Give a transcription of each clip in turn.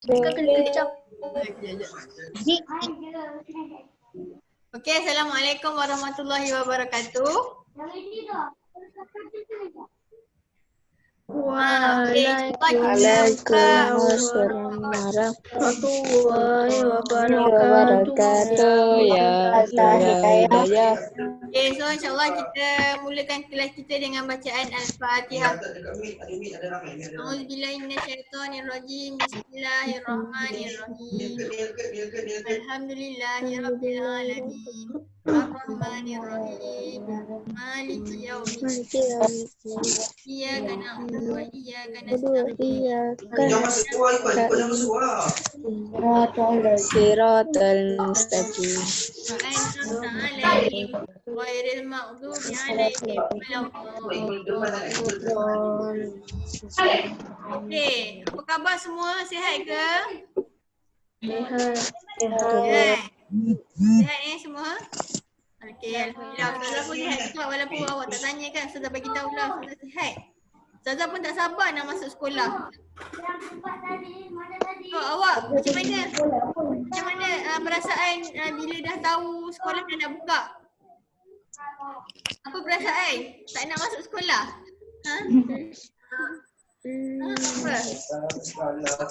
Kak kena kejap. Okey, Assalamualaikum warahmatullahi wabarakatuh. Waalaikumsalam warahmatullahi wabarakatuh. Ya Hidayah. Okey, so insyaAllah kita mulakan kelas kita dengan bacaan Al-Fatihah. A'udzubillahiminasyaitonirrajim. Bismillahirrahmanirrahim. Alhamdulillahirrabbilalamin. Ar-Rahmanirrahim. Maliki yaumiddin. Iyyaka na'budu wa iyyaka nasta'in. Siratal mustaqim. وأنعمت عليهم غير المغضوب عليهم ولا الضالين. Okey, apa khabar semua? Sihat ke? Sihat. Sihat semua? Okey, alhamdulillah. Ustazah pun sihat juga walaupun awak tak tanya kan. Ustazah bagi tahu lah Ustazah sihat. Ustazah pun tak sabar nak masuk sekolah. Oh, awak macam mana? Macam mana perasaan bila dah tahu sekolah dah nak buka? Apa perasaan? Tak nak masuk sekolah? Ha? Apa?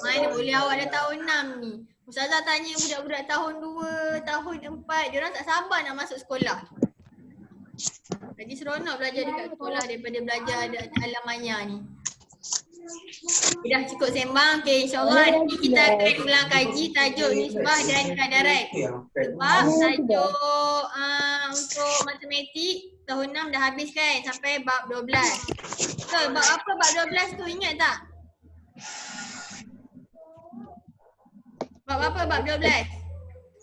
Mana boleh awak dah tahun 6 ni. Ustazah tanya budak-budak tahun 2, tahun 4, diorang tak sabar nak masuk sekolah. Lagi seronok belajar dekat sekolah daripada belajar alam maya ni. Dah cukup sembang. Okay, insyaAllah nanti kita akan ulang kaji tajuk nisbah dan kadarat. Sebab tajuk untuk matematik tahun 6 dah habis kan sampai bab 12. So, bab apa bab 12 tu ingat tak? Bab apa bab 12?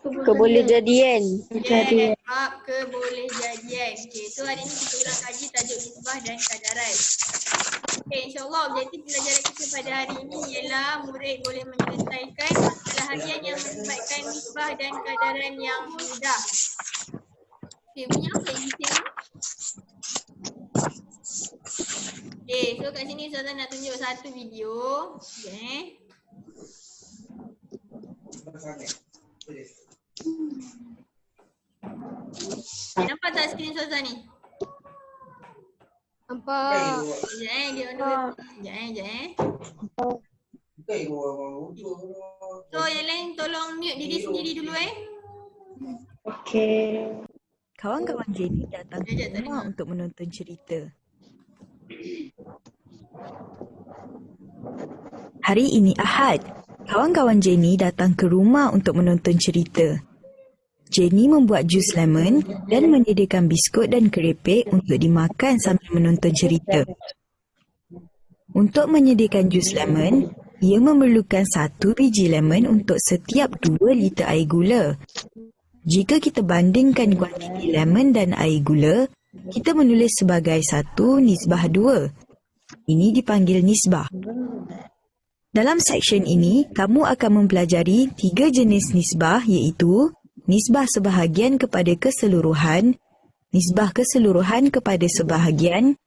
Kebolehjadian. Yeah, bab kebolehjadian. Okay, so hari ni kita ulang kaji tajuk nisbah dan kadarat. Okay, insyaAllah objektif pelajaran kita pada hari ini ialah murid boleh menyelesaikan masalah harian yang melibatkan nisbah dan kadaran yang mudah. Okay, punya apa yang kita ni? Okay, so kat sini Ustazah nak tunjuk satu video. Okay. Nampak tak skrin Ustazah ni? Nampak. Sekejap dia on the way. Sekejap. So yang lain tolong mute diri sendiri dulu Okey. Kawan-kawan Jenny datang ke rumah untuk menonton cerita. Hari ini Ahad. Kawan-kawan Jenny datang ke rumah untuk menonton cerita. Jenny membuat jus lemon dan menyediakan biskut dan keripik untuk dimakan sambil menonton cerita. Untuk menyediakan jus lemon, ia memerlukan 1 biji lemon untuk setiap 2 liter air gula. Jika kita bandingkan kuantiti lemon dan air gula, kita menulis sebagai 1:2. Ini dipanggil nisbah. Dalam seksyen ini, kamu akan mempelajari 3 jenis nisbah iaitu nisbah sebahagian kepada keseluruhan, nisbah keseluruhan kepada sebahagian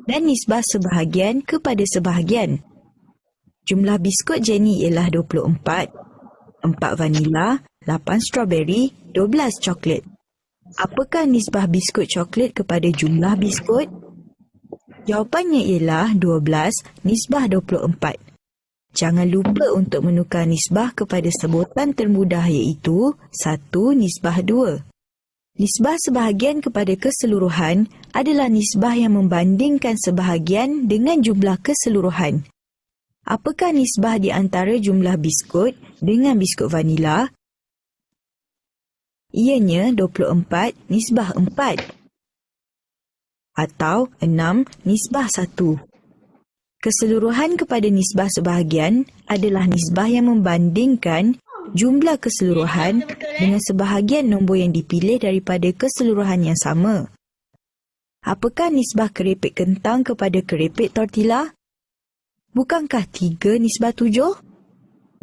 dan nisbah sebahagian kepada sebahagian. Jumlah biskut Jenny ialah 24, 4 vanila, 8 strawberry, 12 coklat. Apakah nisbah biskut coklat kepada jumlah biskut? Jawapannya ialah 12 nisbah 24. Jangan lupa untuk menukar nisbah kepada sebutan termudah iaitu 1:2. Nisbah sebahagian kepada keseluruhan adalah nisbah yang membandingkan sebahagian dengan jumlah keseluruhan. Apakah nisbah di antara jumlah biskut dengan biskut vanila? Ianya 24 nisbah 4 atau 6 nisbah 1. Keseluruhan kepada nisbah sebahagian adalah nisbah yang membandingkan jumlah keseluruhan dengan sebahagian nombor yang dipilih daripada keseluruhan yang sama. Apakah nisbah keripik kentang kepada keripik tortilla? Bukankah 3:7?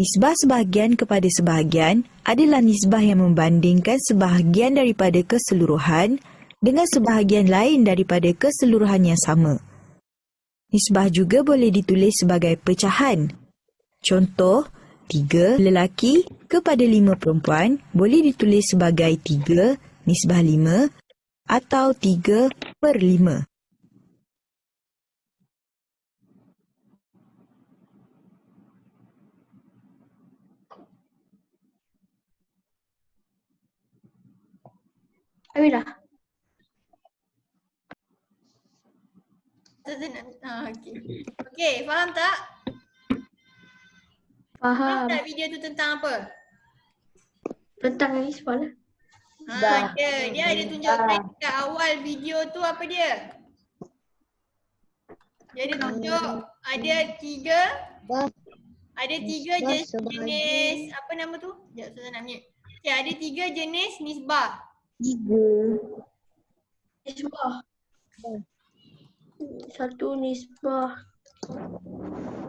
Nisbah sebahagian kepada sebahagian adalah nisbah yang membandingkan sebahagian daripada keseluruhan dengan sebahagian lain daripada keseluruhan yang sama. Nisbah juga boleh ditulis sebagai pecahan. Contoh, 3 lelaki kepada 5 perempuan boleh ditulis sebagai 3 nisbah 5 atau 3/5. Habis dah. Okey, faham tak? Faham Faham. tak video tu tentang apa? Tentang nisbah lah. Dia ada tunjukkan kat awal video tu apa dia? Dia ada tunjuk ada tiga jenis apa nama tu? Sekejap saya nak mute. Okay, ada 3 jenis nisbah. Nisbah. Satu nisbah.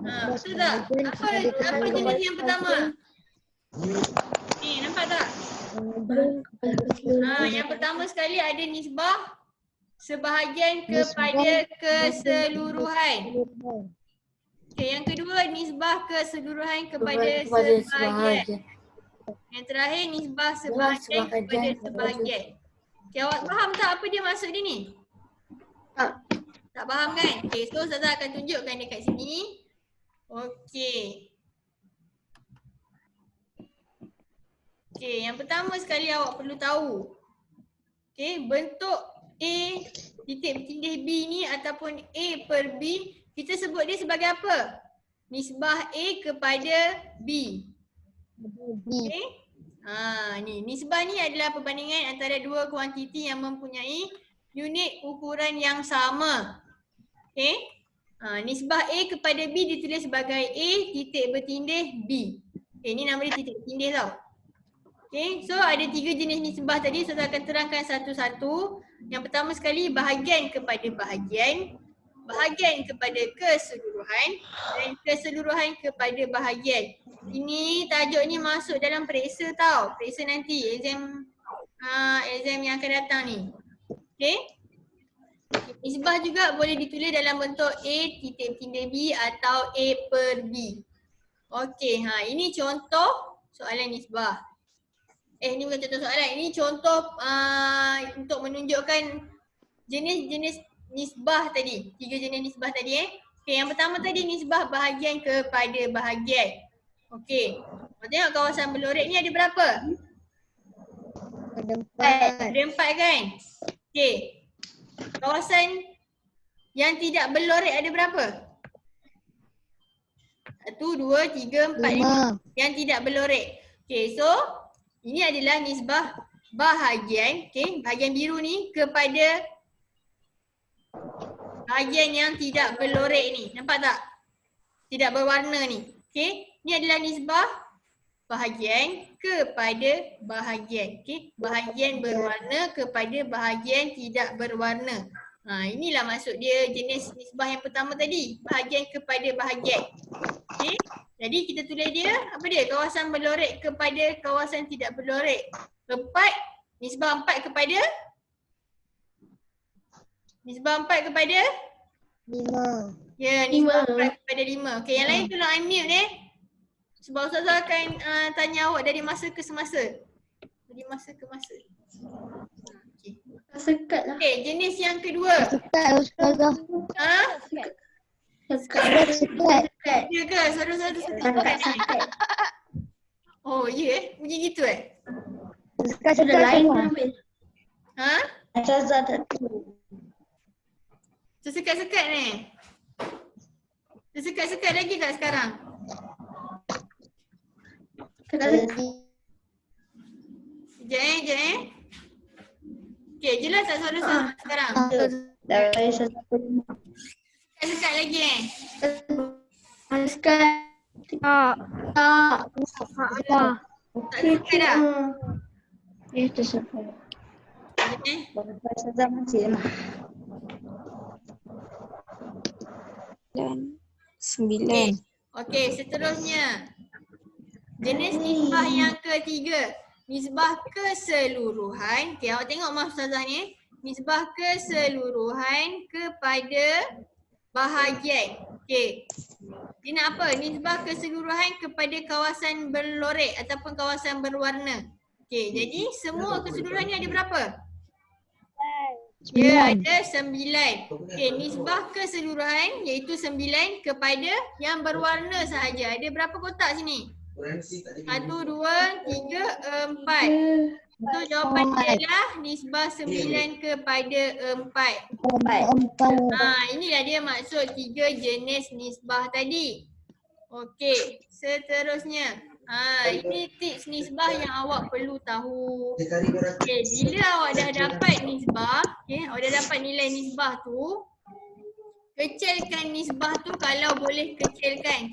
Betul tak? Apa jenis yang pertama? Ni nampak tak? Yang pertama sekali ada nisbah sebahagian kepada keseluruhan. Okay, yang kedua nisbah keseluruhan kepada sebahagian. Yang terakhir nisbah sebahagian kepada sebahagian. Okay, awak faham tak apa dia maksud dia ni? Tak faham kan? Okay, so Ustazah akan tunjukkan dekat sini. Okay. Okay, yang pertama sekali awak perlu tahu. Okay, bentuk A titik bertindih B ni ataupun A per B, kita sebut dia sebagai apa? Nisbah A kepada B. Okay. Ni nisbah ni adalah perbandingan antara dua kuantiti yang mempunyai unit ukuran yang sama. Okay. Nisbah A kepada B ditulis sebagai A titik bertindih B. Okay, ni nama dia titik bertindih tau. Okay, so ada 3 jenis nisbah tadi, saya akan terangkan satu-satu. Yang pertama sekali bahagian kepada bahagian, bahagian kepada keseluruhan dan keseluruhan kepada bahagian. Ini tajuk ni masuk dalam periksa tau, periksa nanti exam yang akan datang ni. Okay. Nisbah juga boleh ditulis dalam bentuk A titik bertindih B atau A per B. Okey, ini contoh soalan nisbah. Ini bukan contoh soalan, ini contoh untuk menunjukkan jenis-jenis nisbah tadi. 3 jenis nisbah tadi Okey, yang pertama tadi nisbah bahagian kepada bahagian. Okey, tengok kawasan berlorek ni ada berapa? Ada 4 kan? Okey. Kawasan yang tidak berlorek ada berapa? 1, 2, 3, 4, 5. Yang tidak berlorek. Okey, so ini adalah nisbah bahagian, okey, bahagian biru ni kepada bahagian yang tidak berlorek ni. Nampak tak? Tidak berwarna ni. Okey, ni adalah nisbah bahagian kepada bahagian. Okey, bahagian berwarna kepada bahagian tidak berwarna. Inilah maksud dia jenis nisbah yang pertama tadi, bahagian kepada bahagian. Okey, jadi kita tulis dia apa dia? Kawasan berlorek kepada kawasan tidak berlorek. 4, nisbah 4 kepada nisbah 4 kepada 5. Ya, nisbah 4 kepada 5. Okey, yang lain tolong unmute sebab Ustazah akan tanya awak dari masa ke semasa. Dari masa ke masa. Okey. Sekat lah. Okey, jenis yang kedua. Sekat Ustazah. Sekat. Ya ke? Suara-suara sekat. Oh, ya bunyi gitu Sekat Sudah lain ambil. Ustazah tak tahu. Tersekat-sekat ni. Tersekat-sekat lagi tak sekarang? Sekejap. Okey, jelas tak suara-suara sekarang? Sekat lagi Sekat. Tak. Tak sekat dah? Itu sekat. Ustazah masih lemah. 9. Okey, seterusnya. Jenis nisbah yang ketiga. Nisbah keseluruhan. Okey, awak tengok Mak Ustazah ni. Nisbah keseluruhan kepada bahagian. Okey. Dia nak apa? Nisbah keseluruhan kepada kawasan berlorek ataupun kawasan berwarna. Okey, jadi semua keseluruhan ni ada berapa? Ya, ada 9. Okey, nisbah keseluruhan iaitu 9 kepada yang berwarna sahaja. Ada berapa kotak sini? 1, 2, 3, 4. So jawapan dia adalah nisbah 9 kepada 4. Inilah dia maksud 3 jenis nisbah tadi. Okey, seterusnya. Ini tips nisbah yang awak perlu tahu. Okey, bila awak dah dapat nisbah, awak dah dapat nilai nisbah tu, kecilkan nisbah tu kalau boleh kecilkan.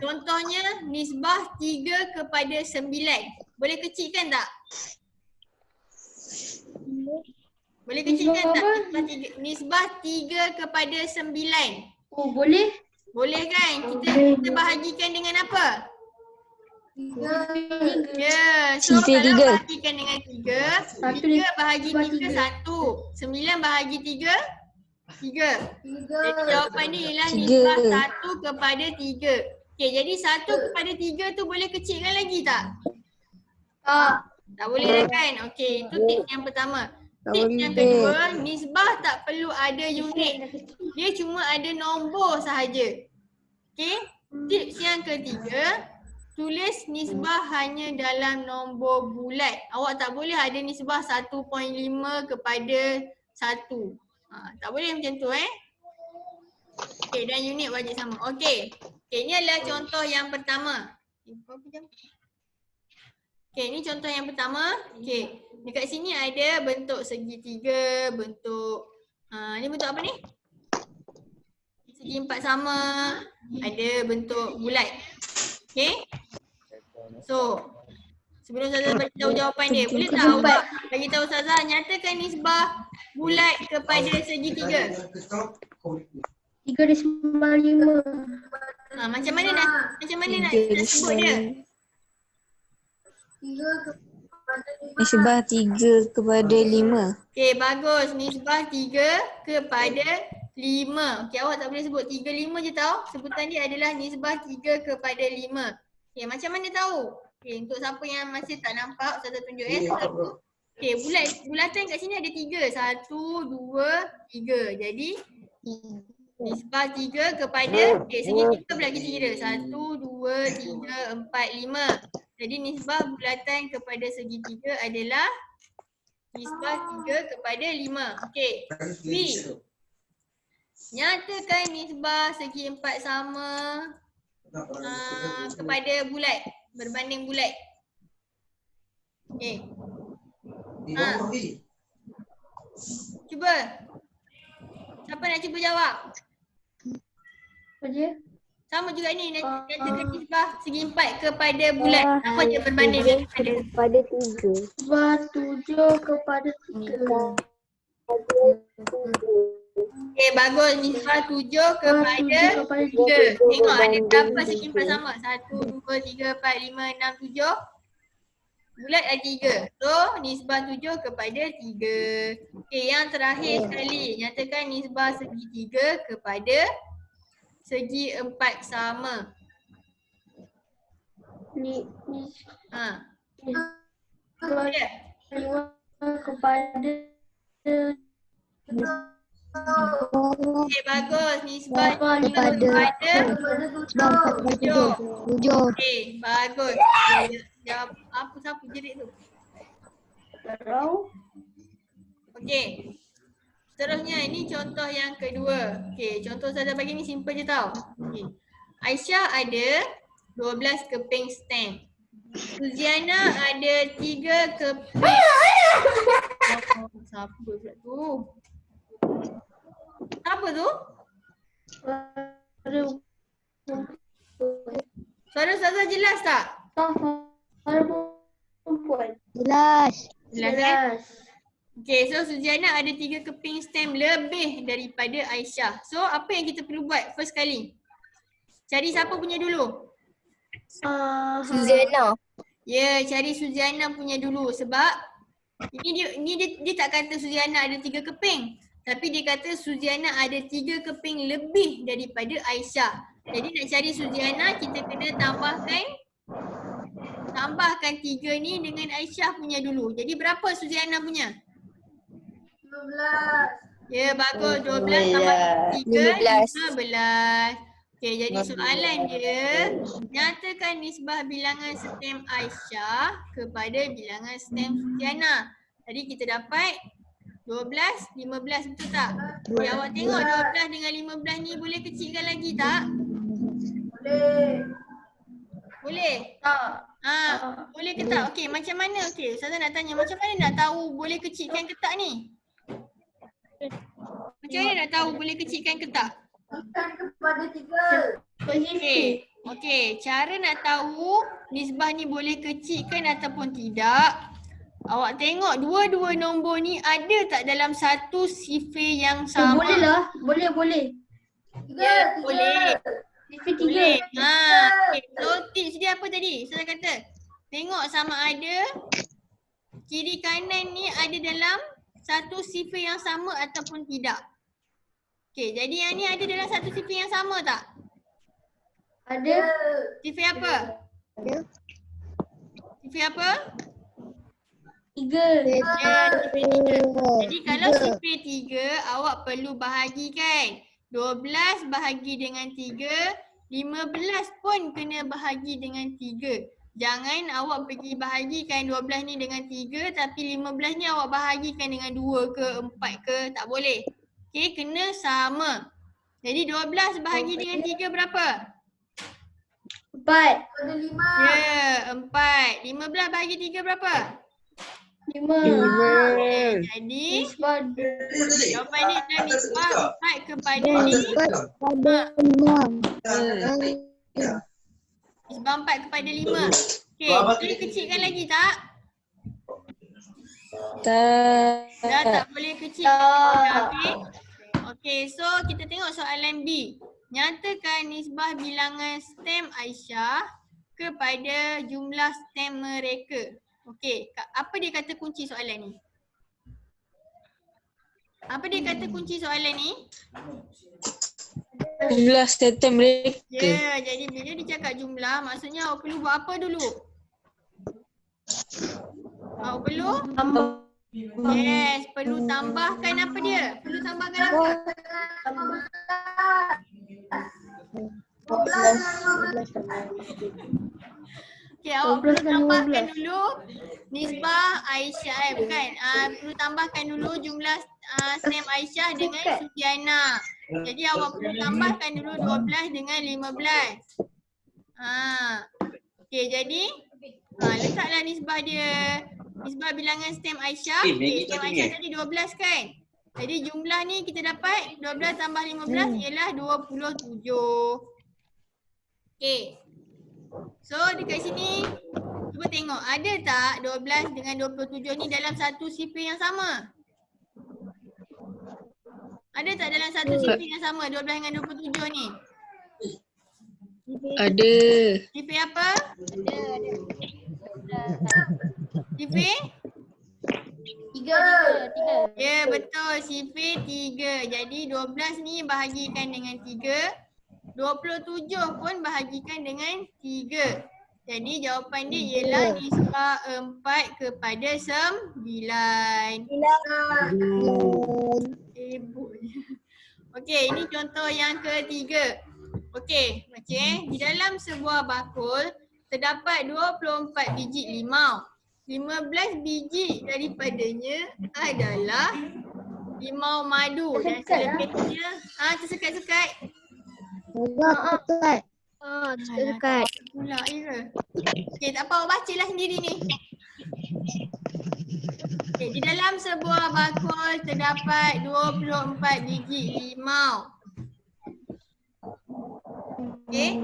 Contohnya nisbah 3 kepada 9. Boleh kecilkan tak? Boleh kecilkan tak? Nisbah 3 kepada 9. Oh, boleh? Boleh kan? Kita bahagikan dengan apa? 3. Ya, so kalau bahagikan dengan 3, 3 bahagi 3, 1. 9 bahagi 3, 3. Jadi jawapan ni ialah nisbah 1 kepada 3. Okey, jadi 1 kepada 3 tu boleh kecilkan lagi tak? Tak boleh dah kan? Okey, itu tips yang pertama. Tips yang kedua, nisbah tak perlu ada unit. Dia cuma ada nombor sahaja. Okey, tips yang ketiga, tulis nisbah hanya dalam nombor bulat. Awak tak boleh ada nisbah 1.5 kepada 1. Tak boleh macam tu Okey, dan unit wajib sama. Okey, ini adalah contoh yang pertama. Okey, ni contoh yang pertama. Okey, dekat sini ada bentuk segitiga, bentuk ni bentuk apa ni? Segi empat sama, ada bentuk bulat. Okey. So, sebelum Ustazah bagi tahu jawapan dia, boleh tak awak bagi tahu Ustazah nyatakan nisbah bulat kepada segitiga? 3/5. Macam mana nak sebut dia? Nisbah 3 kepada 5. Okey, bagus. Nisbah 3 kepada 5. Okey, awak tak boleh sebut 3/5 je tau. Sebutan dia adalah nisbah 3 kepada 5. Okey, macam mana tahu? Okey, untuk siapa yang masih tak nampak, Ustazah tunjuk Okey, bulatan kat sini ada 3. 1, 2, 3. Jadi nisbah 3 kepada segitiga bagi 3. 1, 2, 3, 4, 5. Jadi nisbah bulatan kepada segitiga adalah nisbah 3 kepada 5. Okey. B. Nyatakan nisbah segi 4 sama kepada bulat, berbanding bulat. Okey. Cuba. Siapa nak cuba jawab? Apa dia? Sama juga ni, nyatakan nisbah segi 4 kepada bulat. Apa je berbanding Kepada 3. Nisbah 7 kepada 3. Okey, bagus. Nisbah 7 kepada 3. Tengok ada berapa segi 4 sama? 1, 2, 3, 4, 5, 6, 7. Bulat ada 3. So, nisbah 7 kepada 3. Okey, yang terakhir sekali. Nyatakan nisbah segi 3 kepada segi 4 sama. Ya. Kepada Okey, bagus. Nisbah 5 kepada 7. Okey, bagus. Jawab apa siapa jerit tu? Okey. Seterusnya, ini contoh yang kedua. Okey, contoh saya bagi ni simple je tau. Okey. Aisyah ada 12 keping stamp. Suziana ada 3 keping. Siapa pula tu? Siapa tu? Suara Ustazah jelas tak? Jelas. Jelas. Okay, so Suziana ada 3 keping stamp lebih daripada Aisyah. So, apa yang kita perlu buat first kali? Cari siapa punya dulu? Suziana. Ya, cari Suziana punya dulu sebab dia tak kata Suziana ada 3 keping. Tapi dia kata Suziana ada 3 keping lebih daripada Aisyah. Jadi nak cari Suziana kita kena tambahkan 3 ni dengan Aisyah punya dulu. Jadi berapa Suziana punya? 12. Ya, bagus. 12 tambah 3, 15. Okey, jadi soalan dia, nyatakan nisbah bilangan stem Aisyah kepada bilangan stem Suziana. Tadi kita dapat 12, 15, betul tak? Okay, awak tengok 12 dengan 15 ni boleh kecilkan lagi tak? Boleh? Tak. Boleh ke tak? Okey, macam mana? Okey, Ustazah nak tanya, macam mana nak tahu boleh kecilkan ke tak ni? Macam mana nak tahu boleh kecilkan ke tak? Okey, cara nak tahu nisbah ni boleh kecilkan ataupun tidak, awak tengok dua-dua nombor ni ada tak dalam satu sifir yang sama? Boleh lah. Boleh. Ya, boleh. Sifir Boleh. 3. Okay. So tips dia apa tadi? Saya kata tengok sama ada kiri kanan ni ada dalam satu sifir yang sama ataupun tidak. Okey, jadi yang ni ada dalam satu sifir yang sama tak? Ada. Sifir apa? Sifir apa? 3. Ya, sifir 3. Jadi kalau sifir 3 awak perlu bahagikan. 12 bahagi dengan 3, 15 pun kena bahagi dengan 3. Jangan awak pergi bahagikan 12 ni dengan 3 tapi 15 ni awak bahagikan dengan 2 ke 4 ke, tak boleh. Okey, kena sama. Jadi 12 bahagi dengan 3 berapa? 4. Ada 5. Ya, 4. 15 bahagi 3 berapa? 5. Okay, jadi Nisbah jawapan ni adalah nisbah 4 kepada 5. Nisbah 4 kepada 5. Okey, boleh kecilkan lagi tak? Dah tak boleh kecilkan. Okey, so kita tengok soalan B. Nyatakan nisbah bilangan stem Aisyah kepada jumlah stem mereka. Okey, apa dia kata kunci soalan ni? Apa dia kata kunci soalan ni? Jumlah stem mereka. Ya, jadi bila dia cakap jumlah, maksudnya awak perlu buat apa dulu? Awak perlu? Yes, perlu tambahkan apa dia? Perlu tambahkan apa? Okay, awak perlu tambahkan dulu nisbah Aisyah, bukan? Perlu tambahkan dulu jumlah stem Aisyah dengan Suziana. Jadi awak perlu tambahkan dulu 12 dengan 15. Okay, jadi letaklah nisbah dia. Nisbah bilangan stem Aisyah. Okay, stem Aisyah tadi 12 kan? Jadi jumlah ni kita dapat 12 tambah 15 ialah 27. Okay. So dekat sini cuba tengok ada tak 12 dengan 27 ni dalam satu sifir yang sama? Ada tak dalam satu sifir yang sama 12 dengan 27 ni? Ada. Sifir apa? Sifir? 3. Ya, betul, sifir 3. Jadi 12 ni bahagikan dengan 3. 27 pun bahagikan dengan 3. Jadi jawapan dia ialah nisbah 4 kepada 9. Okey, ini contoh yang ketiga. Okey, macam di dalam sebuah bakul terdapat 24 biji limau. 15 biji daripadanya adalah limau madu dan selebihnya tersekat-sekat. Dekat. Pula ya. Okey, tak apa, awak bacalah sendiri ni. Okey, di dalam sebuah bakul terdapat 24 biji limau. Okey.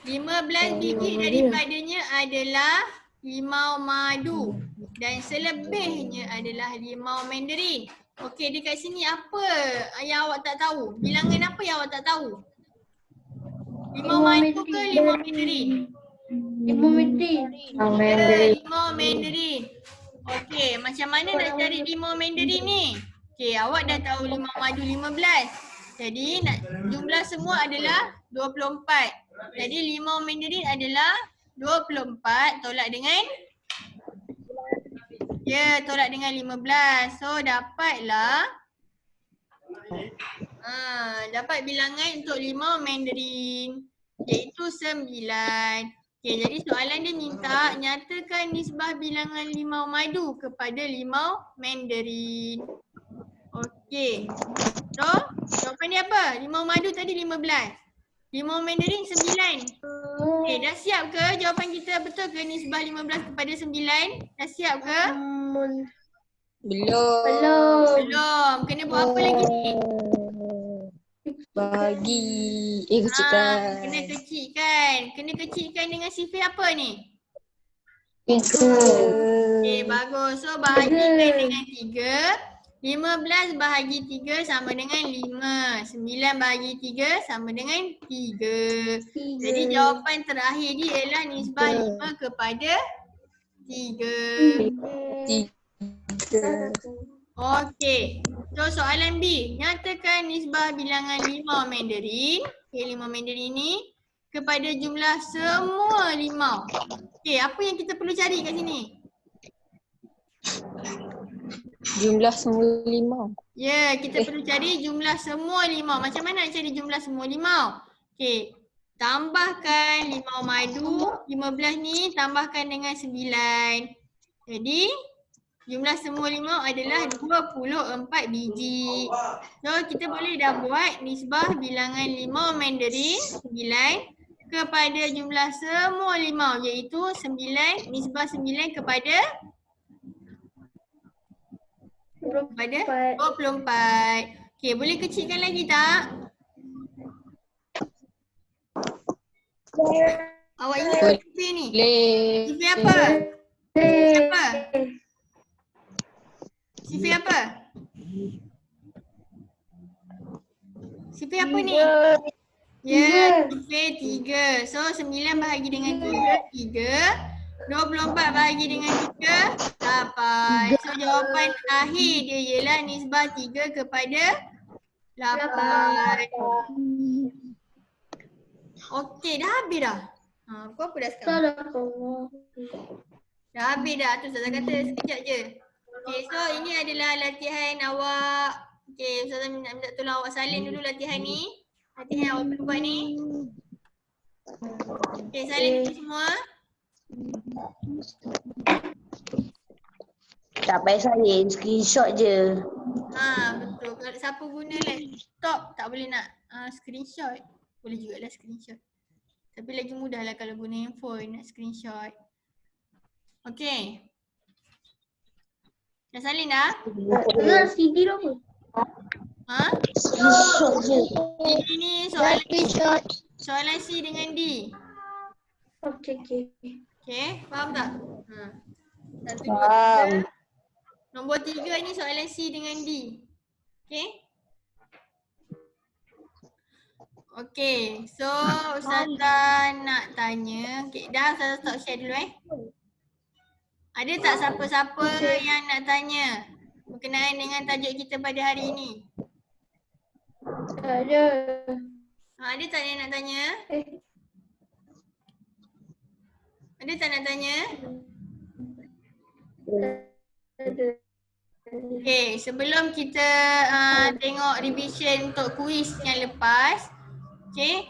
15 biji daripadanya adalah limau madu dan selebihnya adalah limau mandarin. Okey, dekat sini apa yang awak tak tahu? Bilangan apa yang awak tak tahu? Limau madu ke limau mandarin? Limau mandarin. Limau mandarin. Okey, macam mana nak cari limau mandarin ni? Okey, awak dah tahu limau madu 15. Jadi nak jumlah semua adalah 24. Jadi 5 Mandarin adalah 24 tolak dengan tolak dengan 15. So dapatlah dapat bilangan untuk 5 Mandarin iaitu 9. Okey, jadi soalan dia minta nyatakan nisbah bilangan limau madu kepada limau Mandarin. Okey. So, jawapan dia apa? Limau madu tadi 15. Limau Mandarin 9. Okey, dah siap ke jawapan kita betul ke nisbah 15 kepada 9? Dah siap ke? Belum. Belum. Kena buat apa lagi ni? Bagi. Kecilkan. Kena kecilkan. Kena kecilkan dengan sifir apa ni? Okey, bagus. So, bahagikan dengan 3. 15 bahagi 3 sama dengan 5. 9 bahagi 3 sama dengan 3. Jadi jawapan terakhir dia ialah nisbah 5 kepada 3. Okey. So soalan B. Nyatakan nisbah bilangan limau Mandarin. Okey, limau Mandarin ni kepada jumlah semua limau. Okey, apa yang kita perlu cari kat sini? Jumlah semua limau. Ya, kita perlu cari jumlah semua limau. Macam mana nak cari jumlah semua limau? Okey. Tambahkan limau madu. 15 ni tambahkan dengan 9. Jadi jumlah semua limau adalah 24 biji. So kita boleh dah buat nisbah bilangan limau Mandarin 9 kepada jumlah semua limau iaitu 9 nisbah 9 kepada 24. Okey, boleh kecilkan lagi tak? Awak ingat sifir ni? Sifir apa? Apa? Sifir apa? Sifir apa ni? Ya, sifir 3. So 9 bahagi dengan 3, 3. 24 bahagi dengan 3, 8. So jawapan akhir dia ialah nisbah 3 kepada 8. Okey, dah habis dah. Kau apa dah sekarang? Dah habis dah. Tu Ustazah kata sekejap je. Okey, so ini adalah latihan awak. Okey, Ustazah minta tolong awak salin dulu latihan ni. Latihan awak perlu buat ni. Okey, salin dulu semua. Tak payah salin, screenshot je. Betul. Kalau siapa guna laptop tak boleh nak screenshot. Boleh jugalah screenshot. Tapi lagi mudah lah kalau guna handphone nak screenshot. Okey. Dah salin dah? CD tu apa? Screenshot je. Ini soalan C dengan D. Okey. Okey, faham tak? Satu, dua, Faham. tiga. Nombor 3 ni soalan C dengan D. Okey? Okey, so Ustazah nak tanya. Okey, dah Ustazah stop share dulu Ada tak siapa-siapa yang nak tanya berkenaan dengan tajuk kita pada hari ini? Ada. Ada tak yang nak tanya? Ada tak nak tanya? Ada. Okay, sebelum kita tengok revision untuk kuis yang lepas, okay,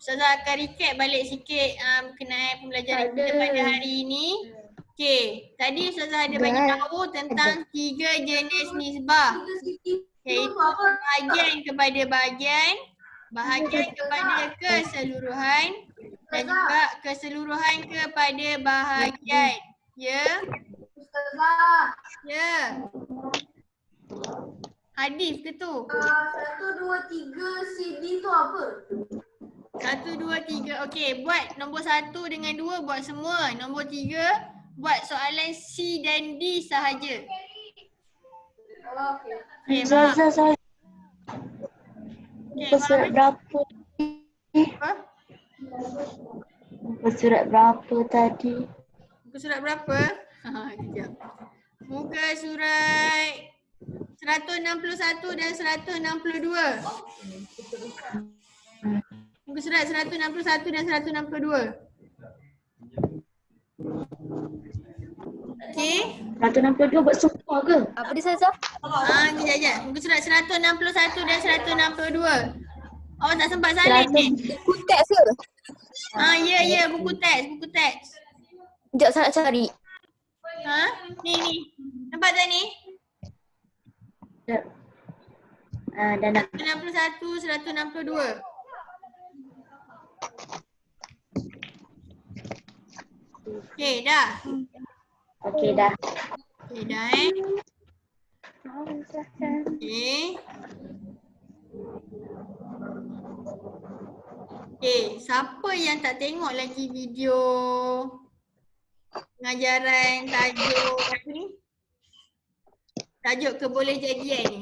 Ustazah akan recap balik sikit berkenaan pembelajaran kita pada hari ini. Okay, tadi Ustazah ada bagi tahu tentang 3 jenis nisbah, iaitu bahagian kepada bahagian, bahagian kepada keseluruhan dan juga keseluruhan kepada bahagian. Ya? Ya. Hadis ke tu? 1, 2, 3 CD tu apa? 1, 2, 3. Okey, buat nombor 1 dengan 2 buat semua. Nombor 3 buat soalan C dan D sahaja. Okey, faham? Okey, Surat faham? berapa? Apa? Surat berapa tadi? Muka surat berapa? Kejap. Muka surat 161 dan 162. Muka surat 161 dan 162. Okey. 162 buat semua ke? Apa dia Ustazah? Kejap. Muka surat 161 dan 162. Awak tak sempat salin ni? Buku teks ke? Ya, buku teks. Sekejap saya nak cari. Ni. Nampak tak ni? Dah nak. 161, 162. Okey, dah. Okey dah. Okey, dah Okey. Okey, siapa yang tak tengok lagi video pengajaran tajuk apa ni? Tajuk keboleh jadian ni.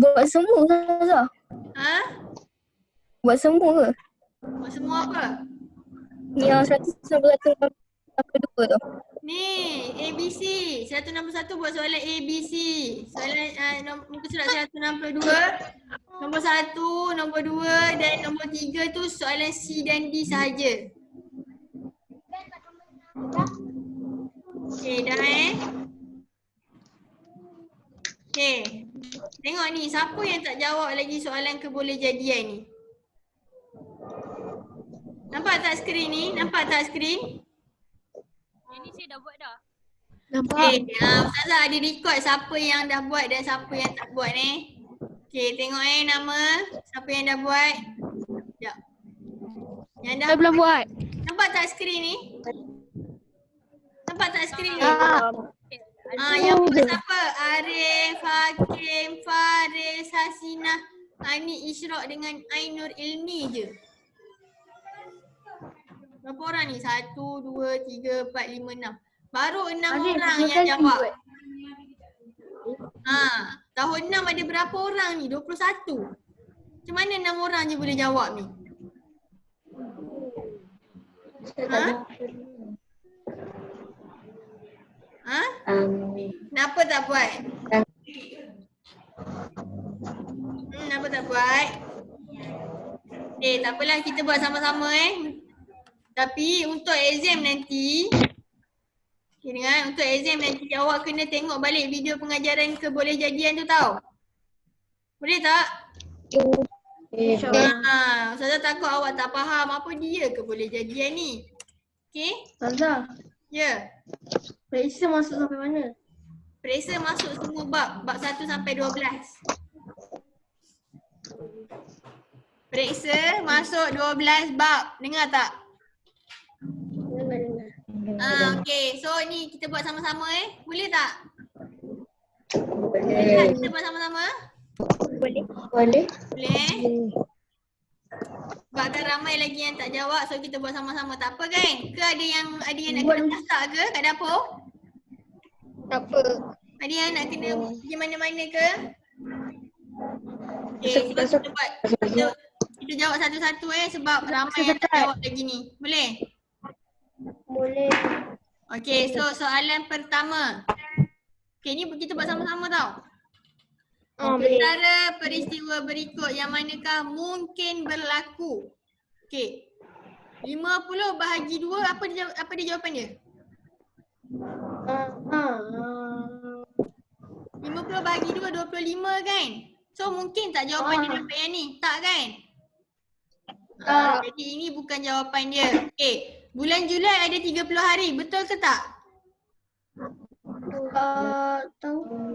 Buat semua Ustazah? Buat semua ke? Buat semua apa? Yang 192 tu. Ni, ABC. 161 buat soalan ABC. Soalan muka surat 162. Nombor 1, nombor 2 dan nombor 3 tu soalan C dan D sahaja. Okey, dah Okey. Tengok ni, siapa yang tak jawab lagi soalan kebolehjadian ni? Nampak tak skrin ni? Yang ni saya dah buat dah. Okey, Ustazah ada record siapa yang dah buat dan siapa yang tak buat ni. Okey, tengok nama siapa yang dah buat. Sekejap. Yang dah Saya belum buat. Nampak tak skrin ni? Yang buat siapa? Arif, Hakim, Faris, Hasinah, Ani, Ishraq dengan Ainur Ilmi je. Berapa orang ni? 1, 2, 3, 4, 5, 6. Baru 6 orang yang jawab. Tahun 6 ada berapa orang ni? 21. Macam mana 6 orang je boleh jawab ni? Kenapa tak buat? Kenapa tak buat? Tak apalah, kita buat sama-sama Tapi untuk exam nanti, untuk exam nanti awak kena tengok balik video pengajaran kebolehjadian tu tau. Boleh tak? Ustazah takut awak tak faham apa dia kebolehjadian ni. Okey? Ustazah, Ya. periksa masuk sampai mana? Periksa masuk semua bab 1 sampai 12. Periksa masuk 12 bab. Dengar tak? Dengar. Okey, so ni kita buat sama-sama Boleh tak? Boleh. Tak kita buat sama-sama? Boleh. Boleh? Sebab kan ramai lagi yang tak jawab, so kita buat sama-sama. Tak apa kan? Ke ada yang nak kena masak ke kat dapur? Tak apa. Ada yang nak kena pergi mana-mana ke? Okay, so kita buat. Kita jawab satu-satu sebab ramai yang tak jawab lagi ni. Boleh? Boleh. Okay, so soalan pertama. Okay, ni kita buat sama-sama tau. Antara peristiwa berikut yang manakah mungkin berlaku? Okay. 50 bahagi 2, apa dia jawapan dia? 50 bahagi 2, 25 kan? So mungkin tak jawapan dia dapat yang ni? Tak kan? Jadi ini bukan jawapan dia. Okay. Bulan Julai ada 30 hari, betul ke tak? Tahu.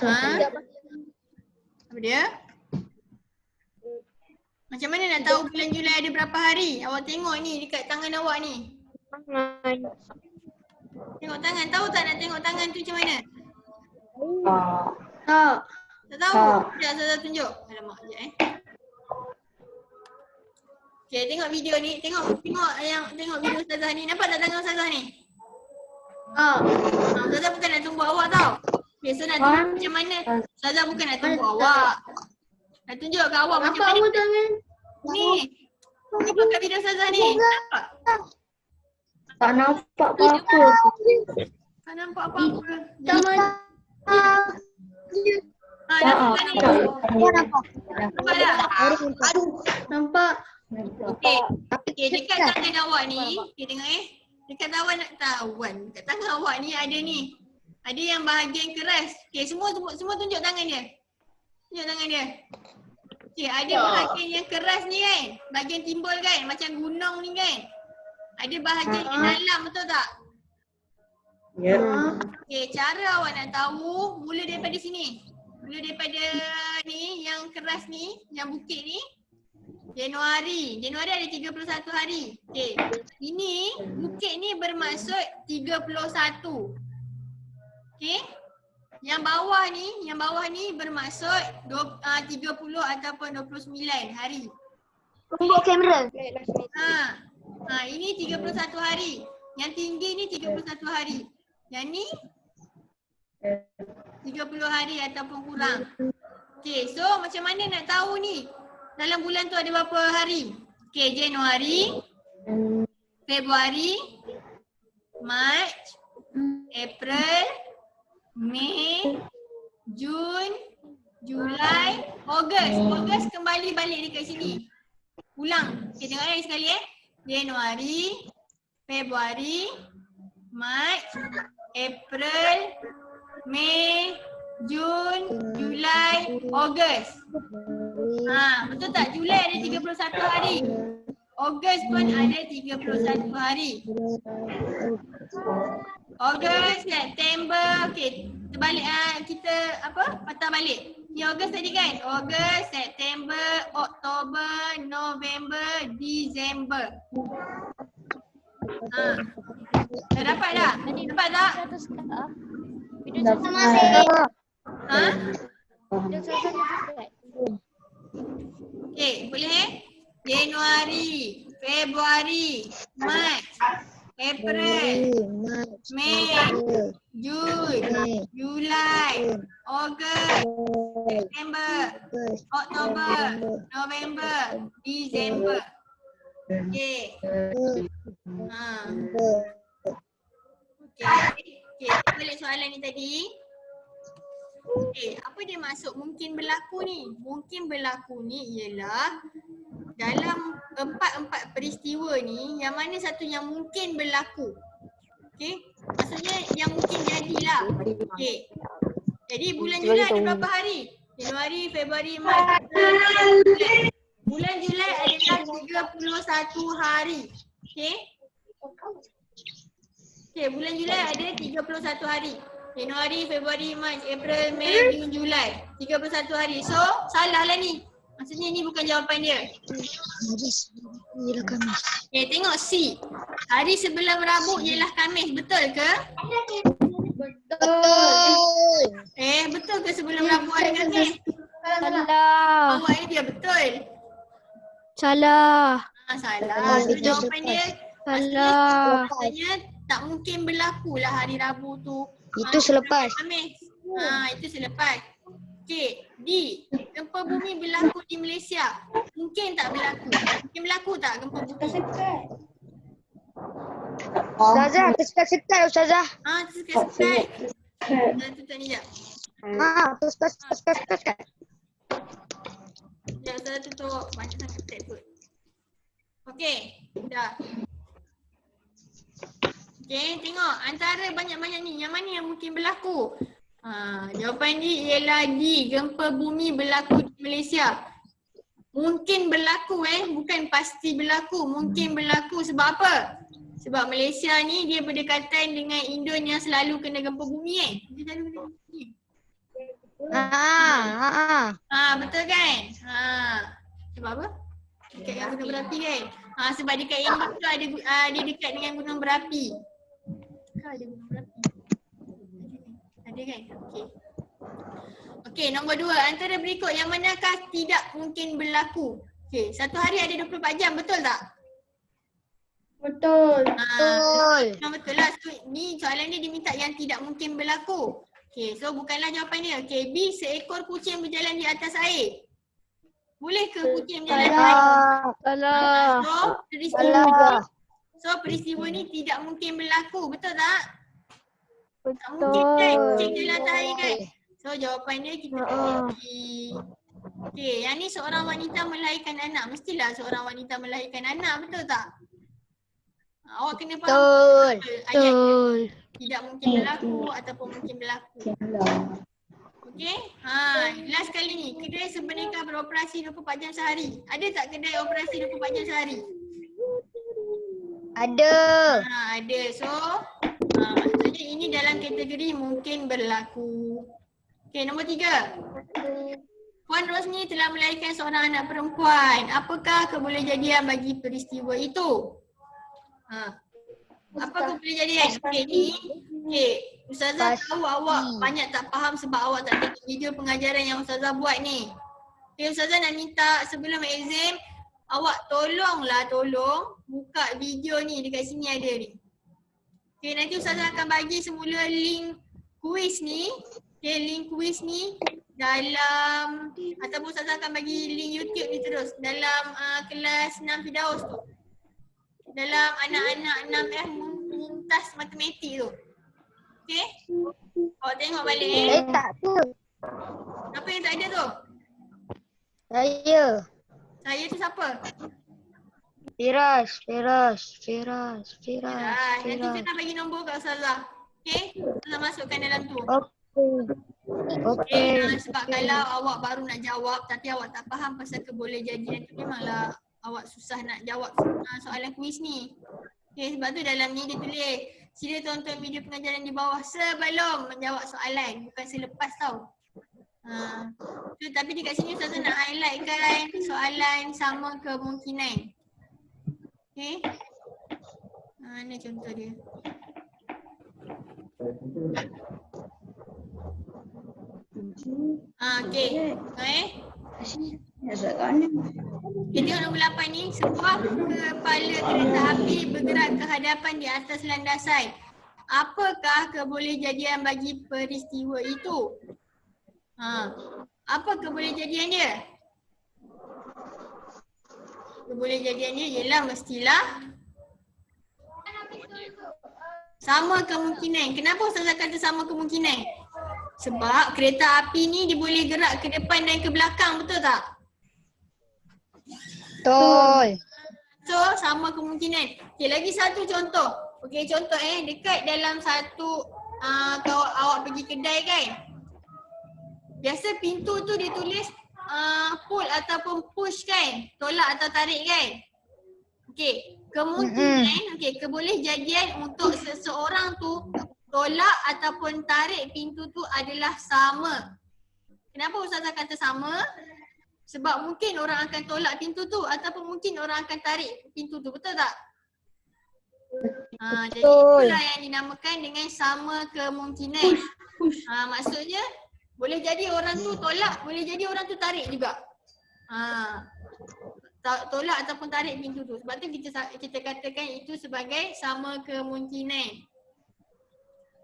Apa dia? Macam mana nak tahu bulan Julai ada berapa hari? Awak tengok ni dekat tangan awak ni. Tengok tangan. Tahu tak nak tengok tangan tu macam mana? Tak. Tak tahu? Sekejap saya tunjuk. Alamak, sekejap Okay, tengok video ni. Tengok video Ustazah ni. Nampak tak tangan Ustazah ni? Ustazah bukan nak tunggu awak tau. Okay, so nak tunjuk macam mana? Ustazah bukan nak tunggu awak. Nak tunjuk kat awak macam mana. Nampak tangan? Ni. Nampak kat video Ustazah ni. Nampak? Tak nampak apa-apa. Tak nampak apa-apa. Tangan. Nampak ni? Nampak tak? Nampak. Okey. Okey, dekat tangan awak ni, okey tengok dekat dekat tangan awak ni ada ni. Ada yang bahagian keras. Okey, semua tunjuk tangan dia. Tunjuk tangan dia. Okey, ada bahagian yang keras ni kan? Bahagian timbul kan? Macam gunung ni kan? Ada bahagian yang dalam, betul tak? Ya. Okey, cara awak nak tahu mula daripada sini. Mula daripada ni yang keras ni, yang bukit ni. Januari ada 31 hari. Okey. Ini bukit ni bermaksud 31. Okey. Yang bawah ni bermaksud 30 ataupun 29 hari. Tunggu kamera. Ini 31 hari. Yang tinggi ni 31 hari. Yang ni 30 hari ataupun kurang. Okey, so macam mana nak tahu ni? Dalam bulan tu ada berapa hari? Okey, Januari, Februari, Mac, April, Mei, Jun, Julai, Ogos. Ogos kembali balik dekat sini. Ulang. Okey, tengok lagi sekali Januari, Februari, Mac, April, Mei, Jun, Julai, Ogos. Betul tak? Julai ada 31 hari. Ogos pun ada 31 hari. Ogos, September. Okey, terbalik kita patah balik. Ni Ogos tadi kan? Ogos, September, Oktober, November, Disember. Dah dapat dah? Dapat tak? Okey, boleh Januari, Februari, Mac, April, Mei, Jun, Julai, Ogos, September, Oktober, November, Disember. Okey. Okey, balik soalan ni tadi. Okey, apa dia maksud mungkin berlaku ni? Mungkin berlaku ni ialah dalam empat peristiwa ni, yang mana satu yang mungkin berlaku. Okey, maksudnya yang mungkin jadilah. Okey. Jadi bulan Julai ada berapa hari? Januari, Februari, Mac. Bulan Julai adalah 31 hari. Okey. Okey, bulan Julai ada 31 hari. Januari, Februari, Mac, April, Mei, Jun, Julai. 31 hari. So, salah lah ni. Maksudnya ni bukan jawapan dia. Okay, tengok C. Hari sebelum Rabu ialah Khamis. Betul ke? Betul. Betul ke sebelum Rabu ada Khamis? Salah. Awak ni dia betul. Salah. Salah. So, jawapan dia Salah. maksudnya tak mungkin berlaku lah hari Rabu tu. Itu selepas. Khamis. Itu selepas. Okey, D. Gempa bumi berlaku di Malaysia. Mungkin tak berlaku. Mungkin berlaku tak gempa bumi? Ustazah, tersekat-sekat Ustazah. Tersekat-sekat. Tutup ni jap. Tersekat-sekat. Sekejap, Ustazah tutup. Banyak sangat tab kot. Okey, dah. Okey, tengok antara banyak-banyak ni, yang mana yang mungkin berlaku? Jawapan dia ialah D. Gempa bumi berlaku di Malaysia. Mungkin berlaku bukan pasti berlaku. Mungkin berlaku sebab apa? Sebab Malaysia ni dia berdekatan dengan Indon yang selalu kena gempa bumi Dia selalu kena gempa bumi. Betul kan? Sebab apa? Dekat dengan gunung berapi kan? Sebab dekat Indon tu ada dia dekat dengan gunung berapi. Ada gunung berapi. Ada kan? Okey. Okey, nombor 2. Antara berikut yang manakah tidak mungkin berlaku? Okey, satu hari ada 24 jam, betul tak? Betul. Betul lah. So, ni soalan dia diminta yang tidak mungkin berlaku. Okey, so bukanlah jawapan dia. Okey, B. Seekor kucing berjalan di atas air. Boleh ke kucing berjalan di air? Salah. So, peristiwa ni tidak mungkin berlaku, betul tak? Tak Betul. mungkin kan kucing jalan atas air kan? So jawapan dia kita bagi. Okey, yang ni seorang wanita melahirkan anak. Mestilah seorang wanita melahirkan anak, betul tak? Awak kena faham Betul. ayat Betul. tidak mungkin berlaku ataupun mungkin berlaku. Okey? Last kali ni, kedai sebenarnya beroperasi 24 jam sehari. Ada tak kedai operasi 24 jam sehari? Ada. Ada. So, maksudnya ini dalam kategori mungkin berlaku. Okey, nombor 3. Puan Rosni telah melahirkan seorang anak perempuan. Apakah kebolehjadian bagi peristiwa itu? Apa kebolehjadian? Okey, ni. Okey, Ustazah tahu awak banyak tak faham sebab awak tak tengok video pengajaran yang Ustazah buat ni. Okey, Ustazah nak minta sebelum exam, awak tolong buka video ni, dekat sini ada ni. Okey, nanti Ustazah akan bagi semula link kuis ni. Okey, link kuis ni dalam, ataupun Ustazah akan bagi link YouTube ni terus dalam kelas 6 Firdaus tu. Dalam anak-anak 6F mumtaz matematik tu. Okey? Awak tengok balik Saya tak tu. Apa yang tak ada tu? Saya. Saya tu siapa? Firas. Nanti Ustazah bagi nombor kat Ustazah. Okey? Ustazah masukkan dalam tu. Okey. Sebab kalau awak baru nak jawab tapi awak tak faham pasal kebolehjadian tu, memanglah awak susah nak jawab soalan kuis ni. Okey, sebab tu dalam ni dia tulis, sila tonton video pengajaran di bawah sebelum menjawab soalan, bukan selepas tau. Tapi dekat sini Ustazah nak highlightkan soalan sama kemungkinan. Okey. Mana contoh dia? Okey. Kita tengok nombor 8 ni. Sebuah kepala kereta api bergerak ke hadapan di atas landasan. Apakah kebolehjadian bagi peristiwa itu? Apa kebolehjadian dia? Kebolehjadian dia ialah mestilah sama kemungkinan. Kenapa Ustazah kata sama kemungkinan? Sebab kereta api ni dia boleh gerak ke depan dan ke belakang, betul tak? Betul. So sama kemungkinan. Okay, lagi satu contoh. Okay, contoh dekat dalam satu kalau awak pergi kedai kan. Biasa pintu tu dia tulis pull ataupun push kan. Tolak atau tarik kan. Okay, kemungkinan kebolehjadian untuk seseorang tu tolak ataupun tarik pintu tu adalah sama. Kenapa Ustazah kata sama? Sebab mungkin orang akan tolak pintu tu ataupun mungkin orang akan tarik pintu tu, betul tak? Jadi itulah yang dinamakan dengan sama kemungkinan. Maksudnya boleh jadi orang tu tolak, boleh jadi orang tu tarik juga. Tolak ataupun tarik pintu tu. Sebab tu kita katakan itu sebagai sama kemungkinan.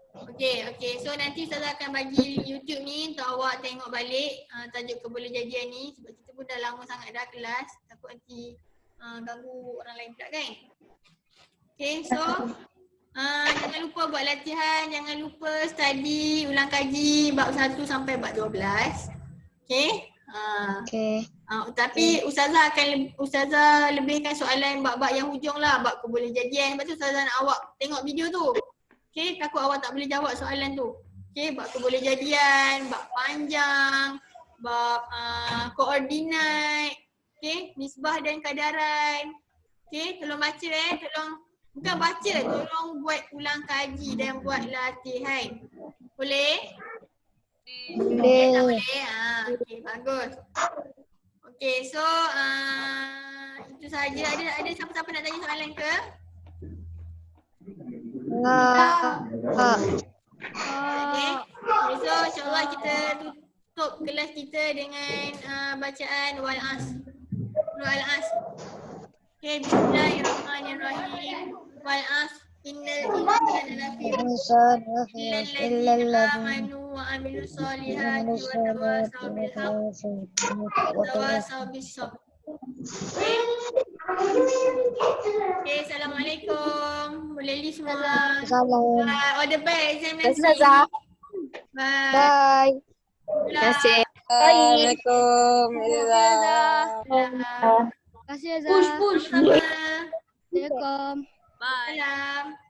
Okey. So nanti Ustazah akan bagi YouTube ni untuk awak tengok balik tajuk kebolehjadian ni. Sebab kita pun dah lama sangat dah kelas. Takut nanti ganggu orang lain pula kan. Okey, so jangan lupa buat latihan. Jangan lupa study, ulang kaji bab 1 sampai bab 12. Okey. Tapi Ustazah lebihkan soalan bab-bab yang hujung lah. Bab kebolehjadian. Sebab tu Ustazah nak awak tengok video tu. Okay, takut awak tak boleh jawab soalan tu. Okay, bab kebolehjadian, bab panjang, bab koordinat, okay, nisbah dan kadaran. Okay, tolong baca bukan baca, tolong buat ulang kaji dan buat latihan. Boleh? Boleh. Tak boleh? Okay, bagus. Okay, so itu sahaja. Ada siapa-siapa nak tanya soalan ke? Okay. So insyaAllah kita tutup kelas kita dengan bacaan wal-as. Wal-as. Okay, bismillahirrahmanirrahim. Wal-as. Innal insana lafi khusr illa alladhina amanu wa amilus solihati wa tawasaw bil haqqi wa tawasaw bis sabr. Okay, Assalamualaikum. Boleh leave semua. Assalamualaikum. All the best exam nanti. Ustazah. Bye. Bye. Terima kasih. Assalamualaikum. Terima kasih Push, push. Sama. Assalamualaikum. Bye. Salam.